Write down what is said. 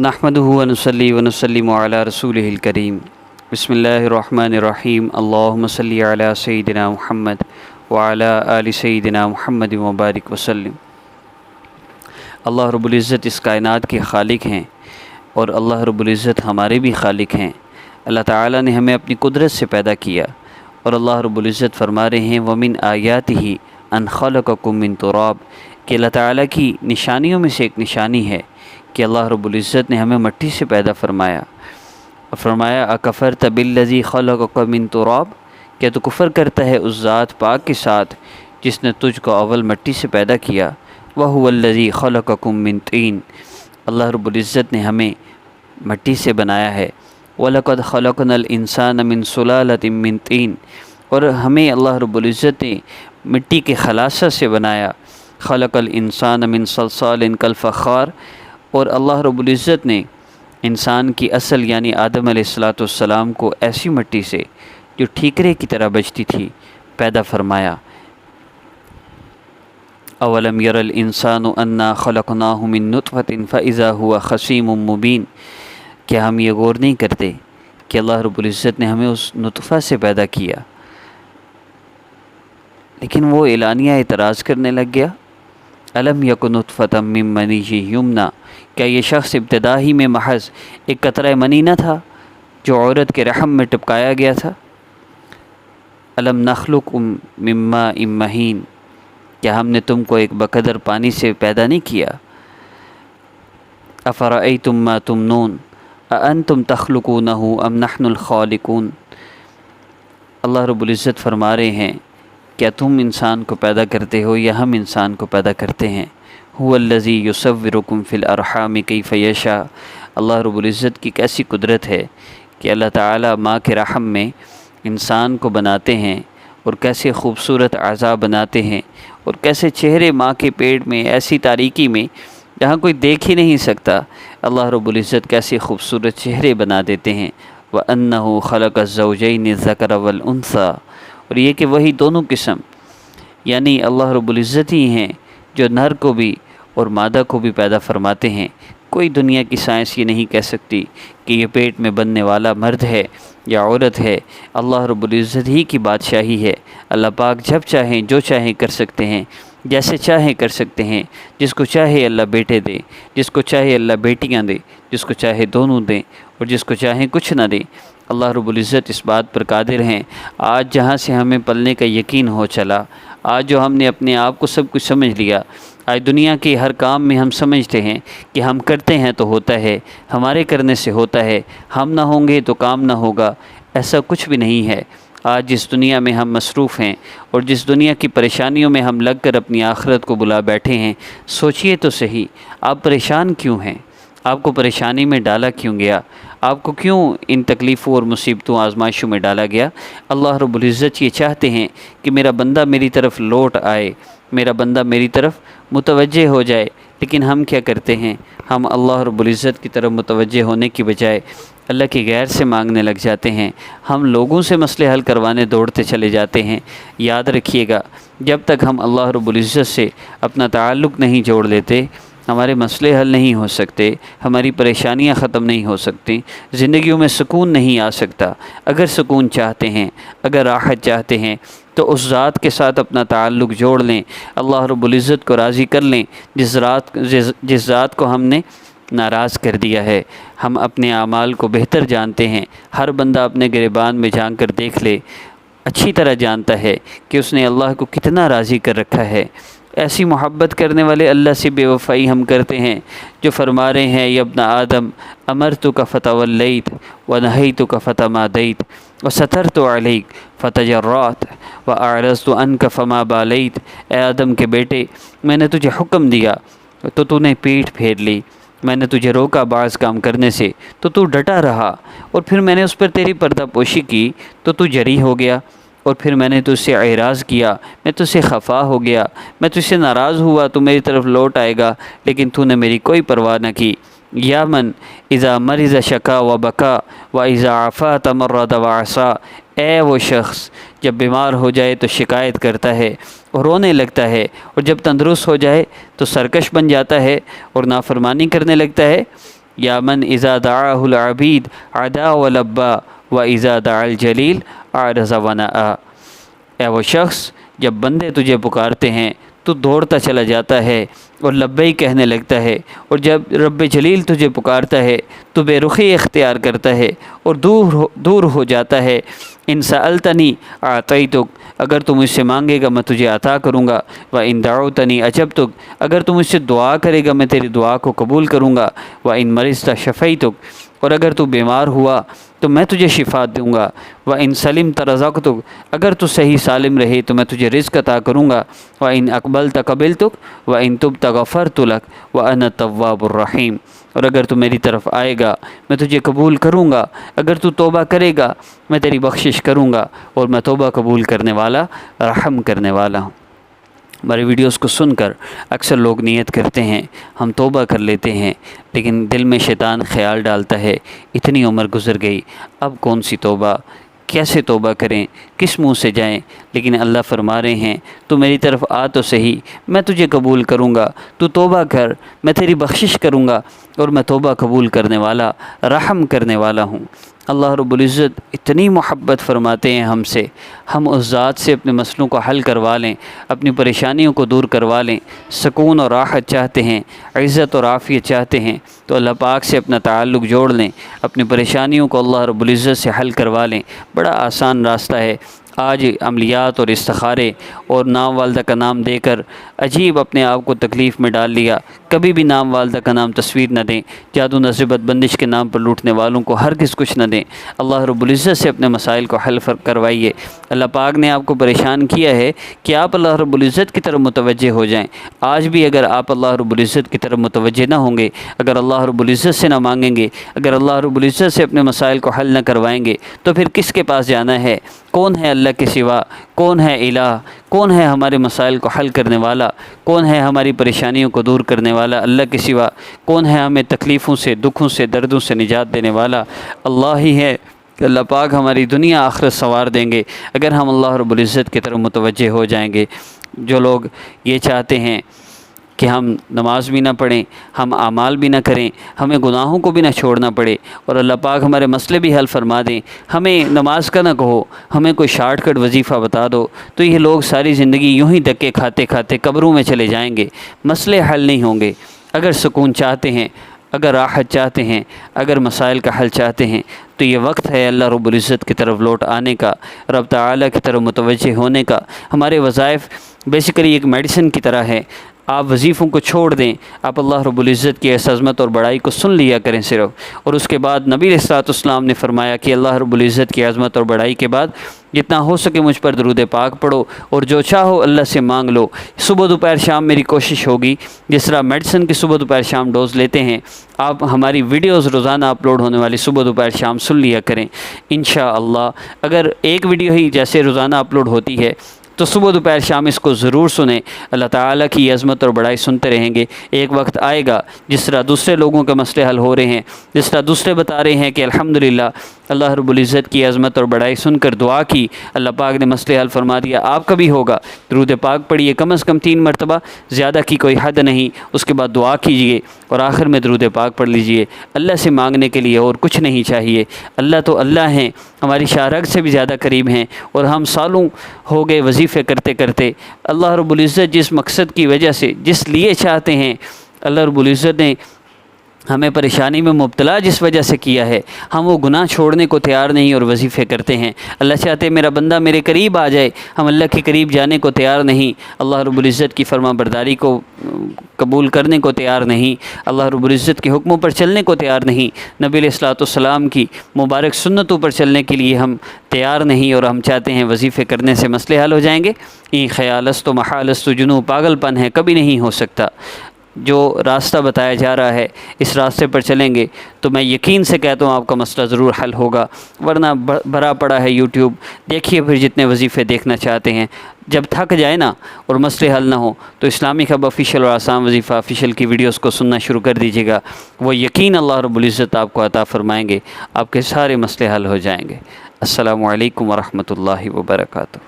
نحمدہ ونصلی ونسلم علی رسولہ الکریم بسم اللہ الرحمن الرحیم اللہم صلی علی سیدنا محمد وعلی آل سیدنا محمد مبارک وسلم۔ اللہ رب العزت اس کائنات کے خالق ہیں اور اللہ رب العزت ہمارے بھی خالق ہیں۔ اللہ تعالیٰ نے ہمیں اپنی قدرت سے پیدا کیا اور اللہ رب العزت فرما رہے ہیں وَمِنْ آیَاتِهِ أَنْ خَلَقَكُم مِّن تُرَابٍ کہ اللہ تعالیٰ کی نشانیوں میں سے ایک نشانی ہے کہ اللہ رب العزت نے ہمیں مٹی سے پیدا فرمایا اور فرمایا اَكَفَرْتَ بِالَّذِي خَلَقَكَ مِن تُرَابٍ کیا تو کفر کرتا ہے اس ذات پاک کے ساتھ جس نے تجھ کو اول مٹی سے پیدا کیا۔ وَهُوَ الَّذِي خَلَقَكُم مِّن طِينٍ اللہ رب العزت نے ہمیں مٹی سے بنایا ہے۔ وَلَقَدْ خَلَقْنَا الْإِنسَانَ مِن سُلَالَةٍ مِّن طِينٍ اور ہمیں اللہ رب العزت نے مٹی کے خلاصہ سے بنایا۔ خلق الانسان من صلصال کالفخار اور اللہ رب العزت نے انسان کی اصل یعنی آدم علیہ السلام کو ایسی مٹی سے جو ٹھیکرے کی طرح بجتی تھی پیدا فرمایا۔ اولم یر الانسان انا خلقناہ من نطفۃ فاذا هو خصیم مبین کیا ہم یہ غور نہیں کرتے کہ اللہ رب العزت نے ہمیں اس نطفہ سے پیدا کیا، لیکن وہ اعلانیہ اعتراض کرنے لگ گیا۔ الم یک نطفۃ من منی یمنا کیا یہ شخص ابتدا ہی میں محض ایک قطرہ منی نہ تھا جو عورت کے رحم میں ٹپکایا گیا تھا؟ الم نخلقکم من ماء مہین کیا ہم نے تم کو ایک بقدر پانی سے پیدا نہیں کیا؟ افرأیتم ما تمنون اانتم تخلقونہ ام نحن الخالقون اللہ رب العزت فرما رہے ہیں کیا تم انسان کو پیدا کرتے ہو یا ہم انسان کو پیدا کرتے ہیں؟ هو الذی یصورکم فی الارحام کیف یشاء اللہ رب العزت کی کیسی قدرت ہے کہ اللہ تعالیٰ ماں کے رحم میں انسان کو بناتے ہیں اور کیسے خوبصورت اعضاء بناتے ہیں اور کیسے چہرے ماں کے پیٹ میں ایسی تاریکی میں جہاں کوئی دیکھ ہی نہیں سکتا اللہ رب العزت کیسے خوبصورت چہرے بنا دیتے ہیں۔ وَأَنَّهُ خَلَقَ الزَّوْجَيْنِ الذَّكَرَ وَالْأُنثَى اور یہ کہ وہی دونوں قسم یعنی اللہ رب العزت ہی ہیں جو نر کو بھی اور مادہ کو بھی پیدا فرماتے ہیں۔ کوئی دنیا کی سائنس یہ نہیں کہہ سکتی کہ یہ پیٹ میں بننے والا مرد ہے یا عورت ہے، اللہ رب العزت ہی کی بادشاہی ہے۔ اللہ پاک جب چاہیں جو چاہیں کر سکتے ہیں، جیسے چاہیں کر سکتے ہیں، جس کو چاہے اللہ بیٹے دے، جس کو چاہے اللہ بیٹیاں دے، جس کو چاہے دونوں دیں اور جس کو چاہیں کچھ نہ دیں۔ اللہ رب العزت اس بات پر قادر ہیں۔ آج جہاں سے ہمیں پلنے کا یقین ہو چلا، آج جو ہم نے اپنے آپ کو سب کچھ سمجھ لیا، آج دنیا کے ہر کام میں ہم سمجھتے ہیں کہ ہم کرتے ہیں تو ہوتا ہے، ہمارے کرنے سے ہوتا ہے، ہم نہ ہوں گے تو کام نہ ہوگا، ایسا کچھ بھی نہیں ہے۔ آج جس دنیا میں ہم مصروف ہیں اور جس دنیا کی پریشانیوں میں ہم لگ کر اپنی آخرت کو بلا بیٹھے ہیں، سوچئے تو صحیح آپ پریشان کیوں ہیں؟ آپ کو پریشانی میں ڈالا کیوں گیا؟ آپ کو کیوں ان تکلیفوں اور مصیبتوں آزمائشوں میں ڈالا گیا؟ اللہ رب العزت یہ چاہتے ہیں کہ میرا بندہ میری طرف لوٹ آئے، میرا بندہ میری طرف متوجہ ہو جائے، لیکن ہم کیا کرتے ہیں؟ ہم اللہ رب العزت کی طرف متوجہ ہونے کی بجائے اللہ کی غیر سے مانگنے لگ جاتے ہیں، ہم لوگوں سے مسئلے حل کروانے دوڑتے چلے جاتے ہیں۔ یاد رکھیے گا جب تک ہم اللہ رب العزت سے اپنا تعلق نہیں جوڑ لیتے ہمارے مسئلے حل نہیں ہو سکتے، ہماری پریشانیاں ختم نہیں ہو سکتی، زندگیوں میں سکون نہیں آ سکتا۔ اگر سکون چاہتے ہیں، اگر راحت چاہتے ہیں تو اس ذات کے ساتھ اپنا تعلق جوڑ لیں، اللہ رب العزت کو راضی کر لیں جس ذات کو ہم نے ناراض کر دیا ہے۔ ہم اپنے اعمال کو بہتر جانتے ہیں، ہر بندہ اپنے گریبان میں جھانک کر دیکھ لے، اچھی طرح جانتا ہے کہ اس نے اللہ کو کتنا راضی کر رکھا ہے۔ ایسی محبت کرنے والے اللہ سے بے وفائی ہم کرتے ہیں جو فرما رہے ہیں یا ابن آدم امرتک فتولیت ونہیتک فتمادیت وسترت علیک فتجرات واعرضت عنک فما بالیت اے آدم کے بیٹے میں نے تجھے حکم دیا تو نے پیٹھ پھیر لی، میں نے تجھے روکا بعض کام کرنے سے تو ڈٹا رہا، اور پھر میں نے اس پر تیری پردہ پوشی کی تو جری ہو گیا، اور پھر میں نے تجھ سے اعراض کیا، میں تجھ سے خفا ہو گیا، میں تجھ سے ناراض ہوا تو میری طرف لوٹ آئے گا، لیکن تو نے میری کوئی پرواہ نہ کی۔ یا من اذا مرض شکا و بکا و اذا عفا تمرد و عصا اے وہ شخص جب بیمار ہو جائے تو شکایت کرتا ہے اور رونے لگتا ہے، اور جب تندرست ہو جائے تو سرکش بن جاتا ہے اور نافرمانی کرنے لگتا ہے۔ یا من اذا دعاہ العبید عدا ولبا و اذا دعا الجلیل اعرض ونأى، اے وہ شخص جب بندے تجھے پکارتے ہیں تو دوڑتا چلا جاتا ہے اور لبیک کہنے لگتا ہے، اور جب رب جلیل تجھے پکارتا ہے تو بے رخی اختیار کرتا ہے اور دور ہو جاتا ہے۔ ان سألتنی اعطیتک، اگر تم مجھ سے مانگے گا میں تجھے عطا کروں گا، وان دعوتنی اجبتک، اگر تم مجھ سے دعا کرے گا میں تیری دعا کو قبول کروں گا، وان مرضت شفیتک، اور اگر تو بیمار ہوا تو میں تجھے شفا دوں گا، وان سلمت رزقتک، اگر تو صحیح سالم رہے تو میں تجھے رزق عطا کروں گا، وان اقبلت قبلتک وان تبت غفرت لک وانا التواب الرحیم، اور اگر تو میری طرف آئے گا میں تجھے قبول کروں گا، اگر تو توبہ کرے گا میں تیری بخشش کروں گا، اور میں توبہ قبول کرنے والا رحم کرنے والا ہوں۔ ہماری ویڈیوز کو سن کر اکثر لوگ نیت کرتے ہیں، ہم توبہ کر لیتے ہیں، لیکن دل میں شیطان خیال ڈالتا ہے اتنی عمر گزر گئی، اب کون سی توبہ، کیسے توبہ کریں، کس منہ سے جائیں؟ لیکن اللہ فرما رہے ہیں تو میری طرف آ تو صحیح، میں تجھے قبول کروں گا، تو توبہ کر، میں تیری بخشش کروں گا، اور میں توبہ قبول کرنے والا رحم کرنے والا ہوں۔ اللہ رب العزت اتنی محبت فرماتے ہیں ہم سے، ہم اس ذات سے اپنے مسئلوں کو حل کروا لیں، اپنی پریشانیوں کو دور کروا لیں، سکون اور راحت چاہتے ہیں، عزت اور عافیت چاہتے ہیں تو اللہ پاک سے اپنا تعلق جوڑ لیں، اپنی پریشانیوں کو اللہ رب العزت سے حل کروا لیں۔ بڑا آسان راستہ ہے۔ آج عملیات اور استخارے اور نام والدہ کا نام دے کر عجیب اپنے آپ کو تکلیف میں ڈال لیا۔ کبھی بھی نام والدہ کا نام تصویر نہ دیں، جادو نصیبت بندش کے نام پر لوٹنے والوں کو ہرگز کچھ نہ دیں۔ اللہ رب العزت سے اپنے مسائل کو حل کروائیے۔ اللہ پاک نے آپ کو پریشان کیا ہے کہ آپ اللہ رب العزت کی طرف متوجہ ہو جائیں۔ آج بھی اگر آپ اللہ رب العزت کی طرف متوجہ نہ ہوں گے، اگر اللہ رب العزت سے نہ مانگیں گے، اگر اللہ رب العزت سے اپنے مسائل کو حل نہ کروائیں گے تو پھر کس کے پاس جانا ہے؟ کون ہے اللہ کے سوا؟ کون ہے الہ؟ کون ہے ہمارے مسائل کو حل کرنے والا؟ کون ہے ہماری پریشانیوں کو دور کرنے والا اللہ کے سوا؟ کون ہے ہمیں تکلیفوں سے، دکھوں سے، دردوں سے نجات دینے والا؟ اللہ ہی ہے۔ اللہ پاک ہماری دنیا آخرت سنوار دیں گے اگر ہم اللہ رب العزت کی طرف متوجہ ہو جائیں گے۔ جو لوگ یہ چاہتے ہیں کہ ہم نماز بھی نہ پڑھیں، ہم اعمال بھی نہ کریں، ہمیں گناہوں کو بھی نہ چھوڑنا پڑے، اور اللہ پاک ہمارے مسئلے بھی حل فرما دیں، ہمیں نماز کا نہ کہو، ہمیں کوئی شارٹ کٹ وظیفہ بتا دو، تو یہ لوگ ساری زندگی یوں ہی دھکے کھاتے کھاتے قبروں میں چلے جائیں گے، مسئلے حل نہیں ہوں گے۔ اگر سکون چاہتے ہیں، اگر راحت چاہتے ہیں، اگر مسائل کا حل چاہتے ہیں تو یہ وقت ہے اللہ رب العزت کی طرف لوٹ آنے کا، رب تعالیٰ کی طرف متوجہ ہونے کا۔ ہمارے وظائف بیسیکلی ایک میڈیسن کی طرح ہے۔ آپ وظیفوں کو چھوڑ دیں، آپ اللہ رب العزت کی اس عظمت اور بڑائی کو سن لیا کریں صرف، اور اس کے بعد نبی علیہ الصلوۃ والسلام نے فرمایا کہ اللہ رب العزت کی عظمت اور بڑائی کے بعد جتنا ہو سکے مجھ پر درود پاک پڑھو، اور جو چاہو اللہ سے مانگ لو۔ صبح دوپہر شام میری کوشش ہوگی، جس طرح میڈیسن کی صبح دوپہر شام ڈوز لیتے ہیں، آپ ہماری ویڈیوز روزانہ اپلوڈ ہونے والی صبح دوپہر شام سن لیا کریں انشاءاللہ۔ اگر ایک ویڈیو ہی جیسے روزانہ اپلوڈ ہوتی ہے تو صبح دوپہر شام اس کو ضرور سنیں، اللہ تعالیٰ کی عظمت اور بڑائی سنتے رہیں گے۔ ایک وقت آئے گا جس طرح دوسرے لوگوں کے مسئلے حل ہو رہے ہیں، جس طرح دوسرے بتا رہے ہیں کہ الحمدللہ اللہ رب العزت کی عظمت اور بڑائی سن کر دعا کی، اللہ پاک نے مسئلے حل فرما دیا، آپ کا بھی ہوگا۔ درود پاک پڑھیے کم از کم 3 مرتبہ، زیادہ کی کوئی حد نہیں، اس کے بعد دعا کیجئے اور آخر میں درود پاک پڑھ لیجئے۔ اللہ سے مانگنے کے لیے اور کچھ نہیں چاہیے۔ اللہ تو اللہ ہیں، ہماری شارگ سے بھی زیادہ قریب ہیں، اور ہم سالوں ہو گئے وظیفے کرتے کرتے۔ اللہ رب العزت جس مقصد کی وجہ سے، جس لیے چاہتے ہیں، اللہ رب العزت نے ہمیں پریشانی میں مبتلا جس وجہ سے کیا ہے، ہم وہ گناہ چھوڑنے کو تیار نہیں اور وظیفے کرتے ہیں۔ اللہ چاہتے میرا بندہ میرے قریب آ جائے، ہم اللہ کے قریب جانے کو تیار نہیں، اللہ رب العزت کی فرما برداری کو قبول کرنے کو تیار نہیں، اللہ رب العزت کے حکموں پر چلنے کو تیار نہیں، نبی علیہ الصلوۃ والسلام کی مبارک سنتوں پر چلنے کے لیے ہم تیار نہیں، اور ہم چاہتے ہیں وظیفے کرنے سے مسئلے حل ہو جائیں گے۔ این خیالست و محالست و جنو، پاگل پن ہے، کبھی نہیں ہو سکتا۔ جو راستہ بتایا جا رہا ہے اس راستے پر چلیں گے تو میں یقین سے کہتا ہوں آپ کا مسئلہ ضرور حل ہوگا، ورنہ بھرا پڑا ہے یوٹیوب، دیکھیے پھر جتنے وظیفے دیکھنا چاہتے ہیں۔ جب تھک جائے نا اور مسئلے حل نہ ہو تو اسلامک ہب آفیشیل اور آسام وظیفہ آفیشیل کی ویڈیوز کو سننا شروع کر دیجیے گا، وہ یقین اللہ رب العزت آپ کو عطا فرمائیں گے، آپ کے سارے مسئلے حل ہو جائیں گے۔ السلام علیکم ورحمۃ اللہ وبرکاتہ۔